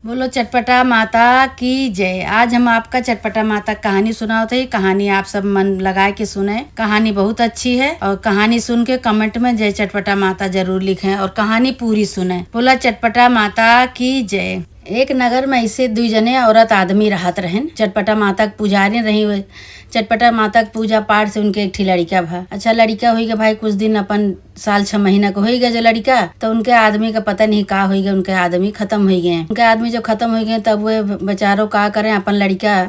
बोलो चटपटा माता की जय। आज हम आपका चटपटा माता कहानी सुनाते हैं। कहानी आप सब मन लगा के सुने। कहानी बहुत अच्छी है और कहानी सुन के कमेंट में जय चटपटा माता जरूर लिखें और कहानी पूरी सुने। बोला चटपटा माता की जय। एक नगर में ऐसे दुई जने औरत आदमी रहत रहन। चटपटा माता के पुजारी रही हुए। चटपटा माता के पूजा पाठ से उनके एक ठी लड़का भा। अच्छा लड़का हो गया भाई, कुछ दिन अपन साल 6 महीना का हो गया जो लड़का, तो उनके आदमी का पता नहीं का हो गया, उनके आदमी खत्म हो गए। उनके आदमी जब खत्म हो गए तब वे बेचारों का करें, अपन लड़का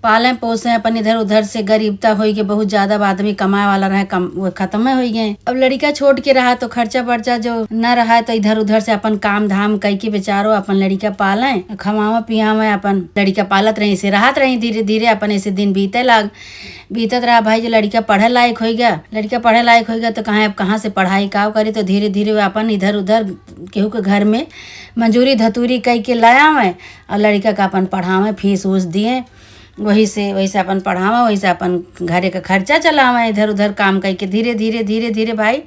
पालें पोसें, अपन इधर उधर से गरीबता हो गई, बहुत ज्यादा आदमी कमाए वाला रहे, वो खत्म हो गए। अब लड़का छोड़ के रहा तो खर्चा बर्चा जो न रहा तो इधर उधर से अपन काम धाम कई के बेचारो अपन लड़का पालें, खमावा पियावे, अपन लड़का पालत रही से राहत रही। धीरे धीरे अपन ऐसे दिन बीतत रहा भाई। जो लड़का पढ़े लायक हो गया, लड़का पढ़े लायक हो गया तो कहाँ से पढ़ाई का करी, तो धीरे धीरे वो अपन इधर उधर केहू के घर में मंजूरी धतूरी कई के लाया हुए और लड़का का अपन पढ़ावे, फीस उस दिए, वही से अपन पढ़ावा, वही से अपन घरे का खर्चा चलावा, इधर उधर काम करके धीरे धीरे भाई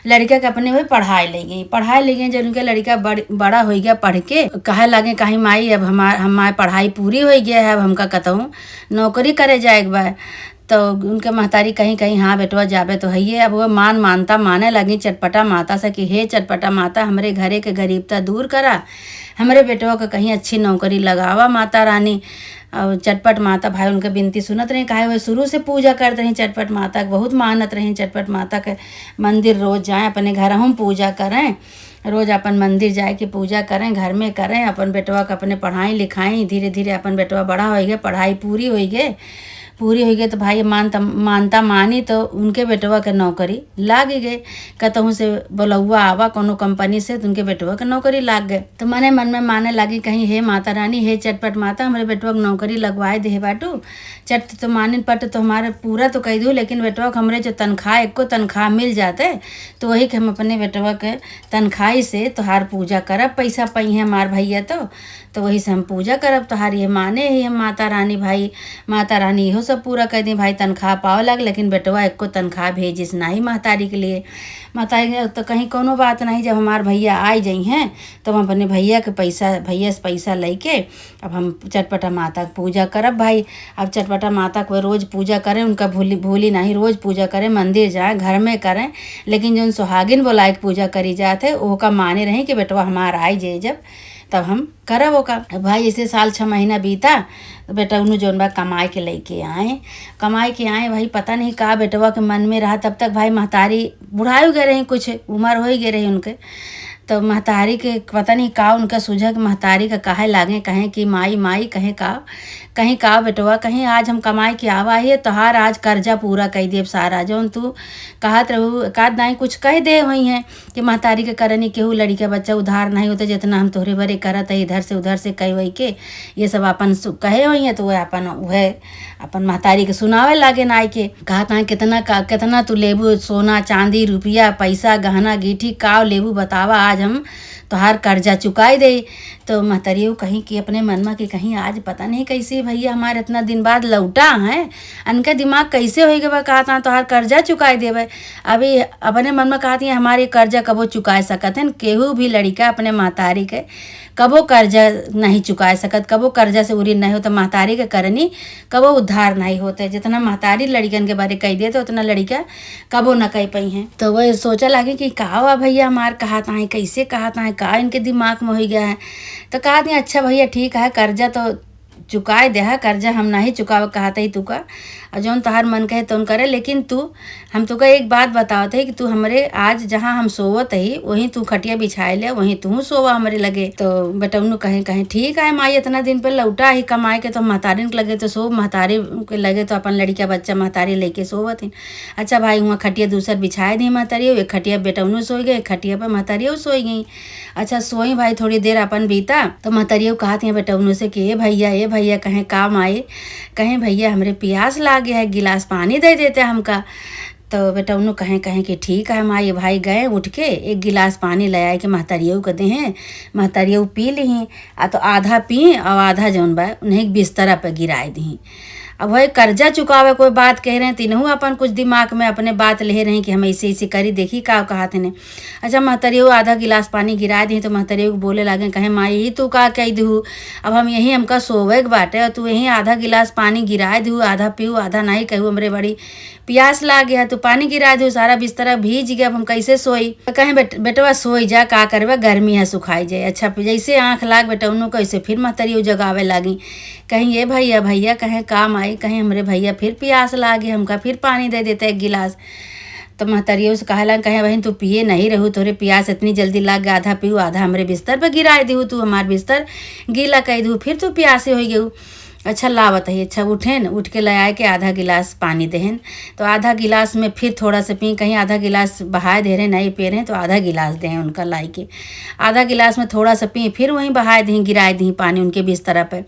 लड़का के अपने वही पढ़ाई ले गई। जब उनके लड़का बड़ा हो गया, पढ़ के कहे लगे कहीं माई अब हमारी पढ़ाई पूरी हो गया है, अब हमका कहूँ नौकरी करे जाएगा बा। तो उनके महतारी कहीं कहीं हाँ बेटवा जाबे तो है। अब वो मानता माने लगी चटपटा माता से कि हे चटपटा माता, हमरे घरे के गरीबता दूर करा, हमरे बेटवा को कहीं अच्छी नौकरी लगावा माता रानी। और चटपट माता भाई उनके विनती सुनत रही, काहे वो शुरू से पूजा करते रही चटपट माता के, बहुत मानत रही चटपट माता के। मंदिर रोज जाएं, अपने घर हम पूजा करें, रोज अपन मंदिर जाए के पूजा करें, घर में करें, अपन बेटवा को अपने पढ़ाई लिखाई। धीरे धीरे अपन बेटवा बड़ा हो गया, पढ़ाई पूरी हो गई तो भाई मानता मानी तो उनके बेटवा के नौकरी लाग गए। कतहूँ से बोलौआ आवा कोनो कंपनी से तो उनके बेटवा के नौकरी लाग गए। तो मन में माने लगी कहीं हे माता रानी, हे चटपट माता, हमारे बेटवा को नौकरी लगवाए दे बाटू। चट तो माने पट तो हमारे पूरा तो कह दूँ, लेकिन बेटवा को हमारे जो तनख्वाह एको तनख्वाह मिल जाते तो वही के हम अपने बेटवा के तनख्वाही से तोहार पूजा करब, पैसा पई है हमार भैया तो वही से हम पूजा करब तोहार। ये माने ही हम माता रानी भाई, माता रानी इहो सब पूरा कर दी भाई, तनख्वाह पावे लग, लेकिन बेटवा एको तनख्वाह भेजिस नहीं महतारी के लिए। महतारी तो कहीं कोनो बात नहीं, जब हमार भैया आई जाइ हैं तो हम अपने भैया से पैसा लेके अब हम चटपटा माता की पूजा करब भाई। अब चटपटा माता को रोज़ पूजा करें, उनका भूली नहीं, रोज़ पूजा करें, मंदिर जाए, घर में करें, लेकिन जो सुहागिन बोलाए के पूजा करी जाते ओका माने रही कि बेटवा हमार आई जाए जब तब हम करब ओका। भाई ऐसे साल 6 महीना बीता तो बेटा उन्होंने जौन बा कमाए के आए भाई। पता नहीं का बेटवा के मन में रहा, तब तक भाई महतारी बुढ़ाई गए रही, कुछ उम्र हो गई रही उनके। तो महतारी के पता नहीं का उनका सूझा कि महतारी का काहे लागे, कहें कि माई कहीं का बेटवा, कहीं आज हम कमाए के आवा है तोहार आज कर्जा पूरा कह देव सारा, जौन तू कहत रहू एकाद नहीं कुछ कह दे हुई हैं कि महतारी के करनी केहू लड़ी के बच्चा उधार नहीं होते, जितना हम तोहरे भरे करत है इधर से उधर से कह वही के ये सब अपन कहे हुई हैं। तो वह अपन महतारी के सुनावे लागे नाई के कहत है कितना तू लेबू, सोना चांदी रुपया पैसा गहना गीठी का लेबू बतावा, आज हम तोहार कर्जा चुकाई दे। तो महतरियो कहीं कि अपने मन में कि कहीं आज पता नहीं कैसे भैया हमारे इतना दिन बाद लौटा है, उनका दिमाग कैसे हो गया, कहता तोहार कर्जा चुकाई देवे। अभी अपने मन में कहती है हमारे कर्जा कबो चुकाए सकत है, केहू भी लड़का अपने महतारी के कबो कर्जा नहीं चुकाए सकत, कबो कर्जा से उरी नहीं होता, महतारी के करनी कबो उद्धार नहीं होते। जितना महतारी लड़कन के बारे कह दिए तो उतना लड़का कबो न कह पाई हैं। तो वह सोचा लगे कि कहा हुआ भैया हमार कहता है, कैसे कहता है, का इनके दिमाग में हो गया है। तो कहा दिया अच्छा भैया ठीक है, कर्जा तो चुकाए दे है, कर्जा हम नहीं चुकाव कहते ही तू का, और जौन तोहार मन कहे तो करे, लेकिन हम तुका एक बात बतावत है कि तू हमरे आज जहाँ हम सोवत ही वहीं तू खटिया बिछाए ले, वहीं तू सोवा हमरे लगे। तो बेटौनु कहे ठीक है माई, इतना दिन पे लौटा ही कमाए के तो महतारी के लगे तो सो, महतारी के लगे तो अपन लड़का बच्चा महतारी लेके सोवत ही। अच्छा भाई वहाँ खटिया दूसर बिछाए दी महतारी, एक खटिया बेटौनु सोई गए, खटिया पर महतारी सोई गई। अच्छा सोई भाई थोड़ी देर अपन बीता तो महतारी कहती है बेटौनु से कि ए भैया कहें काम आए, कहें भैया हमरे प्यास लाग गया है, गिलास पानी दे देते हमका। तो बेटौनु कहें कि ठीक है माई। भाई गए उठ के एक गिलास पानी ले आए कि महतारियों को दें, महतारियों पी ली, आ तो आधा पी और आधा जौन बा उन्हें बिस्तरा पर गिराए दी। अब वही कर्जा चुकावे कोई बात कह रहे हैं तीनों अपन कुछ दिमाग में अपने बात ले रहे हैं कि हम ऐसे ऐसे करी देखी का कहा थे ने। अच्छा महतरियो आधा गिलास पानी गिरा दी तो महतरियो बोले लगे कहे माई ही तू का कह दू, अब हम यही हमका सोवे के बाटे और तू यहीं आधा गिलास पानी गिरा दू, आधा पीऊ आधा नहीं कहू, हमरे बड़ी प्यास लाग गया तो पानी गिरा दू, सारा बिस्तरा भीज गया, अब हम कैसे सोई। कहें बेटवा सोई जा का करबा गर्मी है सुखाई जाए। अच्छा जैसे आँख लाग बेटा उन्हों कैसे फिर महतरियो जगावे लागी, कहीं ये भैया भैया कहें काम आई, कहीं हमरे भैया फिर प्यास लागे हमका फिर पानी दे देते एक गिलास। तो महतरियों से कहला कहे बहन तू पिए नहीं रहू, तोरे प्यास इतनी जल्दी लाग गया, आधा पीऊ आधा हमरे बिस्तर पर गिरा दू, तू हमार बिस्तर गीला कह दू फिर तू प्यासे हो गऊ। अच्छा लावत है। अच्छा उठे न उठ के ले आए के आधा गिलास पानी देहन, तो आधा गिलास में फिर थोड़ा सा पी, कहीं आधा गिलास बहाए दे रहे नहीं पी रहे तो आधा गिलास दें उनका लाई के, आधा गिलास में थोड़ा सा पी फिर वहीं बहाए दी गिराए दी पानी उनके बिस्तर पे।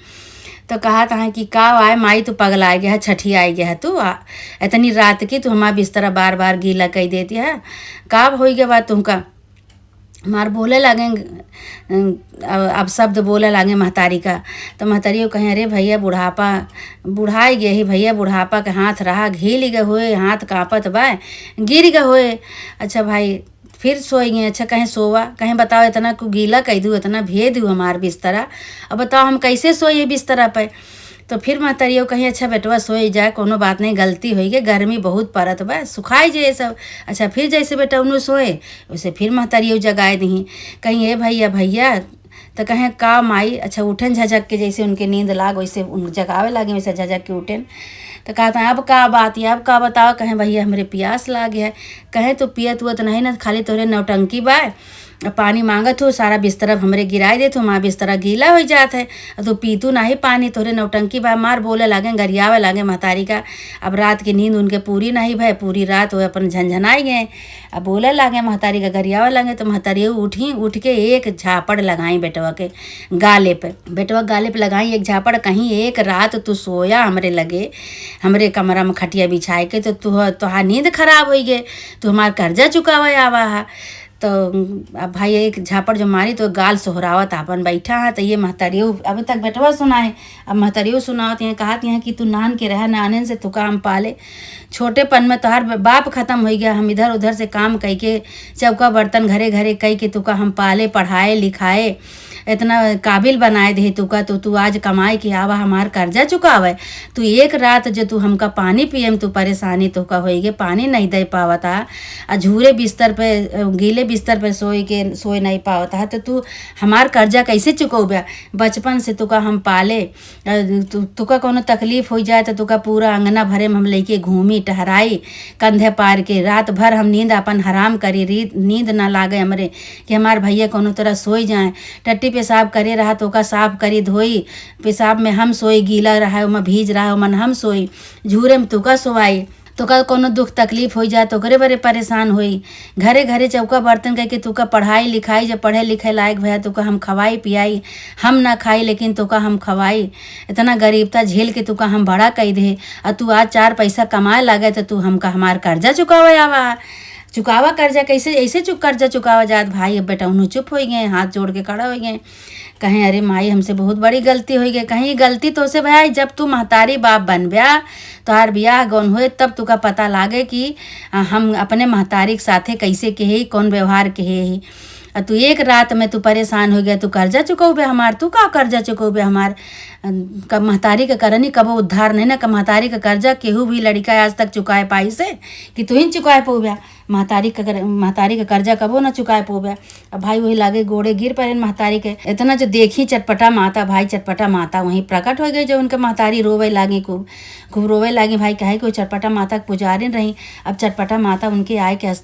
तो कहा था कि का आए माई तू पगला आ गया है, छठी आ गया है तू इतनी रात की तू हमारा बिस्तर बार बार गीला कह देती है, का हो गया बात तुमका। हमार बोले लगे अब शब्द बोले लगे महतारी का, तो महतारियों कहें अरे भैया बुढ़ापा बुढ़ाई गए ही भैया, बुढ़ापा के हाथ रहा घील गए हुए हाथ कांपत बा गिर गए हुए। अच्छा भाई फिर सोएंगे। अच्छा कहें सोवा, कहें बताओ इतना को गीला कह दूँ इतना भेज दूँ हमार बिस्तरा, अब बताओ हम कैसे सोइए बिस्तरा पे। तो फिर महतरियो कहीं अच्छा बेटवा सोई जाए कोनो बात नहीं गलती हुई गई गर्मी बहुत पड़त बा सुखाई जाए सब। अच्छा फिर जैसे बेटा उन्हों सोए वैसे फिर महतरियो जगाए दी, कहीं ये भैया भैया तो कहें का माई। अच्छा उठन झझक के जैसे उनके नींद लाग वैसे उन जगावे लगे वैसे झझक के उठेन। तो कहता है अब का बात है अब का बताओ, कहें भैया हमरे प्यास लाग है, कहें तो पियत हुआ तो नहीं ना खाली तोरे नौटंकी बा, पानी मांगत हो सारा बिस्तर हमरे गिराए दे तो हमारा बिस्तरा गीला हो जात है, तो पीतू नहीं पानी तोरे नौटंकी बा। मार बोले लगे गरियावे लगे महतारी का, अब रात की नींद उनके पूरी नहीं भय पूरी रात वो अपन झंझनाई गए। अब बोले लगे महतारी का गरियावे लगे तो महतारी उठ के एक झापड़ लगाई बेटवा के गाले पे, बेटवा गाले पे लगाई एक झापड़, कहीं एक रात तू सोया हमरे लगे हमरे कमरा में खटिया बिछाए के तो तुहार नींद खराब हो गए, तू हमार कर्जा चुकावे आवा है। तो अब भाई एक झापड़ जो मारी तो गाल सोहरावत अपन बैठा है। तो ये महतरियो अभी तक बेटवा सुना है, अब महतरियो सुनावत हैं कहती हैं कि तू नान के रहा नानन से तू काम पाले, छोटेपन में तोहार बाप खत्म हो गया, हम इधर उधर से काम कह के चौका बर्तन घरे घरे कह के तुका हम पाले पढ़ाए लिखाए इतना काबिल बनाए दे तुका, तो तू आज कमाए कि आवा हमार कर्जा चुकावे। तू एक रात जो तू हमका पानी पिए में तू परेशानी तुका होई गे पानी नहीं दे पावता, अझूरे बिस्तर पे गीले बिस्तर पे सोए नहीं पावता है, तो तू हमार कर्जा कैसे चुकौबे। बचपन से तुका हम पाले, तुका कोनो तकलीफ हो जाए तो तुका पूरा अंगना भरे में हम लेके घूमी टहराई कंधे पार के, रात भर हम नींद अपन हराम करी नींद ना लागे हमरे कि हमार भैया कोनो तरह सोई जाए। टट्टी पेशाब करे रहा तो का साफ करी धोई, पेशाब में हम सोई गीला रहा उमा भीज रहा उमन हम सोई, झूरे में तुका सोवाई, तो का कोनो दुख तकलीफ हो जाए तो करे बड़े परेशान होई। घरे घरे चौका बर्तन कह के तुका पढ़ाई लिखाई जब पढ़े लिखे लायक भैया तुका हम खवाई पियाई, हम ना खाई लेकिन तुका हम खवाई, इतना गरीबता झेल के तुका हम बड़ा कह दे, और तू आज 4 पैसा कमाए लागे तो तू हमका हमार कर्जा चुकावे आवा। चुकावा कर्जा कैसे ऐसे कर्जा चुकावा जात। भाई अब बेटा उन्हों चुप हो गए हाथ जोड़ के खड़ा हो गए, कहें अरे माई हमसे बहुत बड़ी गलती हो गई। कहीं गलती तो से भाई जब तू महतारी बाप बन ब्या तोहार ब्याह गौन हुए तब तुका पता लागे कि हम अपने महतारी के साथे कैसे कहे कौन व्यवहार कहे ही। तू एक रात में तू परेशान हो गया तू कर्जा चुकौबे हमार, तू का कर्जा चुकौबे हमार। कब महतारी का करनी कबो उद्धार नहीं ना, कब महतारी का कर्जा केहू भी लड़का आज तक चुकाए पाई से कि तू ही चुकाए पोब्या, महतारी का कर्जा कबो ना चुकाए पोब्या। अब भाई वही लागे गोड़े गिर पड़े महतारी के, इतना जो देखी चटपटा माता, भाई चटपटा माता वहीं प्रकट हो गई जो उनके महतारी रोवे लागी खूब खूब रोवे लागी। भाई कहे कोई चटपटा माता के पुजारी रही, अब चटपटा माता उनके आए के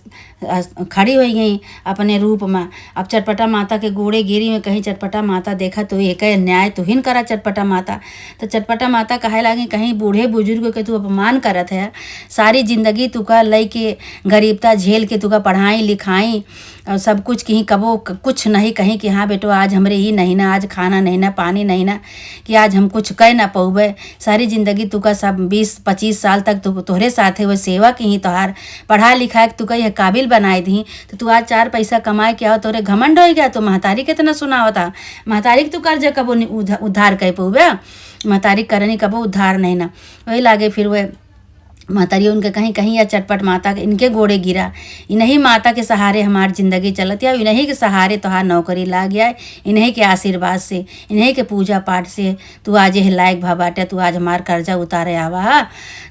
खड़ी हो गई अपने रूप में। अब चटपटा माता के गोड़े गिरी में कहीं चटपटा माता देखा तो एक न्याय तू ही करा चटपटा माता। तो चटपटा माता कहे लागी कहीं बूढ़े बुजुर्ग के तू अपमान करत है, सारी जिंदगी तुका लई के गरीबता झेल के तुका पढ़ाई लिखाई और सब कुछ कहीं कबो कुछ नहीं कहीं कि हाँ बेटो आज हमरे ही नहीं ना, आज खाना नहीं ना पानी नहीं ना, कि आज हम कुछ कह ना पौबे। सारी जिंदगी तुका सब 20-25 साल तक तोहरे साथे वो सेवा की ही तोहार पढ़ा लिखा के तुका यह काबिल बनाए दी, तो तू आज 4 पैसा कमाए के आओ तोरे घमंड हो गया। तो महतारी कितना सुनावता, महतारी के तू कर्जा कबो उद्धार कर पौबे। महतारी करनी कबो उद्धार नहीं ना। वही लागे फिर वह महतारी उनके कहीं कहीं या चटपट माता के इनके गोड़े गिरा। इन्हीं माता के सहारे हमारी ज़िंदगी चलत या इन्हीं के सहारे तोहार नौकरी लाग गया है। इन्हीं के आशीर्वाद से, इन्हीं के पूजा पाठ से तू आज यह लायक भा बाटे, तू आज हमार कर्जा उतारे आवा।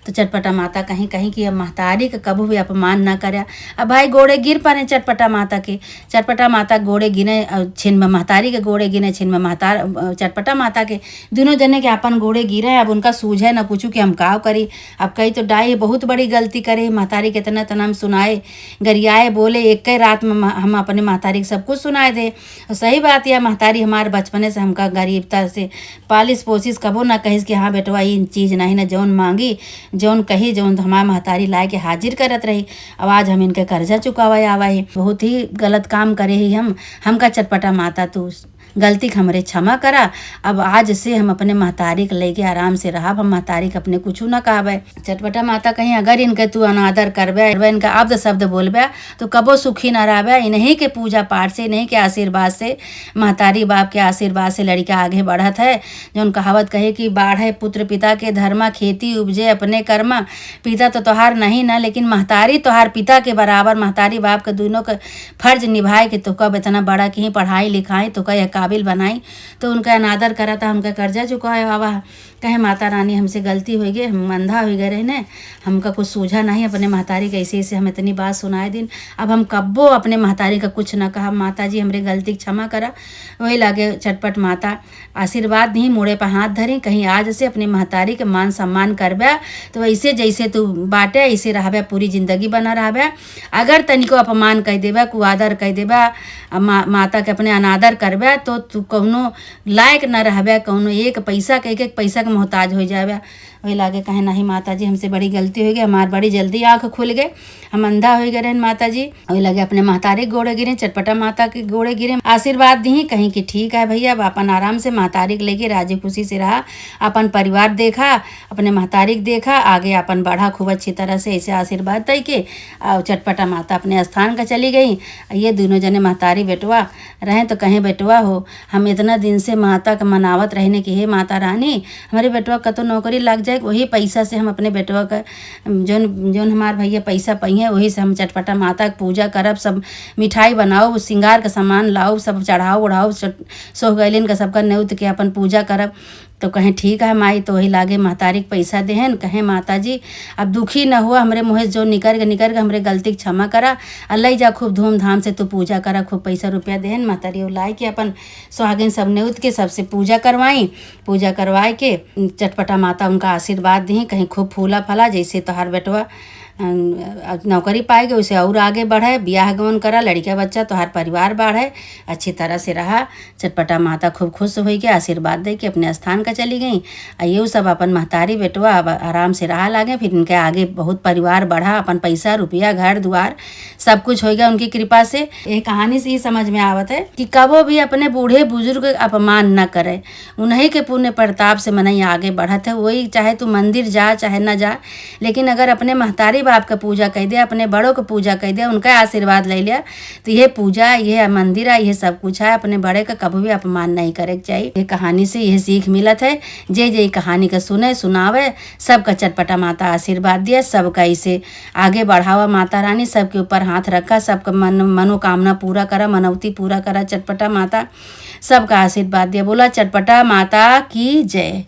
तो चटपटा माता कहीं कहीं की अब महतारी का कभी भी अपमान ना करे। अब भाई गोड़े गिर पाने चटपटा माता के, चटपटा माता गोड़े गिने, छिन में महतारी के गोड़े गिने, छिन में चटपटा माता के दोनों जने के अपन गोड़े गिरे। अब उनका सूझे न पूछू कि हम काव करी। अब कई तो डाई बहुत बड़ी गलती करे, महतारी के तना तना हम सुनाए, गरियाए बोले, एक ही रात में हम अपने महतारी के सब कुछ सुनाए दे। सही बात यह महतारी हमारे बचपने से हमका गरीबता से पालिश पोसिस कबो ना कहिस कि हाँ बेटवा ये चीज़ नहीं ना, जौन मांगी जौन कही जौन हमार महतारी लाए के हाजिर करत रही। अब आज हम इनके कर्जा चुकावे आवा ही, बहुत ही गलत काम करे ही हमका चटपटा माता तू गलती हमरे क्षमा करा। अब आज से हम अपने महतारी के लेके आराम से रहा, हम महतारी के अपने कुछ ना कहबे। चटपटा माता कहीं अगर इनके तू अनादर करबे, इनका अब्द शब्द बोलबे तो कबो सुखी न रहबे। इन्हीं के पूजा पाठ से, इन्हीं के आशीर्वाद से, महतारी बाप के आशीर्वाद से लड़का आगे बढ़त है। जौन कहावत कहे कि बाढ़े पुत्र पिता के धर्मा, खेती उपजे अपने कर्मा। पिता तो तोहार नहीं ना, लेकिन महतारी तोहार पिता के बराबर, महतारी बाप के दोनों का फर्ज निभाए कि तो कब इतना बड़ा की पढ़ाई लिखाई तो कह काबिल बनाई, तो उनका अनादर करा था, उनका कर्जा चुकाए बाबा। कहे माता रानी हमसे गलती हो गई, हम अंधा हो गए रहने, हमका कुछ सूझा नहीं अपने महतारी का, ऐसे ऐसे हम इतनी बात सुनाए दिन। अब हम कब्बो अपने महतारी का कुछ ना कहा, माता जी हमरे गलती क्षमा करा। वही लागे चटपट माता आशीर्वाद नहीं, मोड़े पर हाथ धरी, कहीं आज से अपने महतारी के मान सम्मान करबे तो ऐसे जैसे तू बाटे ऐसे रहबे, पूरी जिंदगी बना रहबे। अगर तनिको अपमान कह देबे, कुआदर कह देबे, माता के अपने अनादर करबे तो तू कौनो लायक न रहबे, कौनो एक पैसा के एक पैसा के मोहताज हो जाबे। वही लागे कहे नहीं माता जी हमसे बड़ी गलती हो गई, हमार बड़ी जल्दी आँख खुल गए, हम अंधा हो गए रहन माता जी। वही लगे अपने महतारी गोड़े गिरे, चटपटा माता के गोड़े गिरे, आशीर्वाद दी कहीं कि ठीक है भैया, अब अपन आराम से महतारी के लेके राजी खुशी से रहा, अपन परिवार देखा, अपने महतारी देखा, आगे अपन बढ़ा खूब अच्छी तरह से, ऐसे आशीर्वाद दे के और चटपटा माता अपने स्थान का चली गई। ये दोनों जने महतारी बेटवा रहें तो कहें बेटवा हो, हम इतना दिन से माता का मनावत रहने की, हे माता रानी हमारे बेटवा का तो नौकरी लग जाए, वही पैसा से हम अपने बेटवा का जौन जौन हमार भैया पैसा पहिए वही से हम चटपटा माता की पूजा करब, सब मिठाई बनाओ, श्रृंगार का सामान लाओ, सब चढ़ाओ उड़ाओ, सोहगैलिन का सबका न्योत के अपन पूजा करब। तो कहें ठीक है माई, तो वही लागे महतारी के पैसा देहन, कहें माता जी अब दुखी न हुआ, हमरे मुँह जो निकर के हमरे गलती की क्षमा करा, अल्लाह जा खूब धूमधाम से तू पूजा करा, खूब पैसा रुपया देहन। महतारी लाई के अपन सुहागिन सब न्योत के सबसे पूजा करवाई, पूजा करवाए के चटपटा माता उनका आशीर्वाद दी, कहीं खूब फूला फला जैसे तोहार बेटवा नौकरी पाएगी उसे और आगे बढ़े, ब्याह गमन करा, लड़का बच्चा तोहार परिवार बढ़े, अच्छी तरह से रहा। चटपटा माता खूब खुश हो के आशीर्वाद दे के अपने स्थान का चली गई। ये सब अपन महतारी बेटवा अब आराम से रहा लागे, फिर इनके आगे बहुत परिवार बढ़ा, अपन पैसा रुपया घर द्वार सब कुछ हो गया उनकी कृपा से। ये कहानी से ही समझ में आवत है कि कबो भी अपने बूढ़े बुजुर्ग अपमान न करे, उन्हीं के पुण्य प्रताप से मनई आगे बढ़त है। वही चाहे तू मंदिर जा चाहे न जा, लेकिन अगर अपने महतारी बाप का पूजा कह दे, अपने बड़ों को पूजा कह दे, उनका आशीर्वाद ले लिया, तो ये पूजा ये मंदिर है, ये सब कुछ है, अपने बड़े का कभी भी अपमान नहीं करे चाहिए। ये कहानी से यह सीख मिलत है। जे कहानी का सुने सुनावे सबका चटपटा माता आशीर्वाद दिया, सबका इसे आगे बढ़ावा माता रानी, सबके ऊपर हाथ रखा, सबका मनोकामना पूरा करा, मनौती पूरा करा चटपटा माता, सबका आशीर्वाद दिया। बोला चटपटा माता की जय।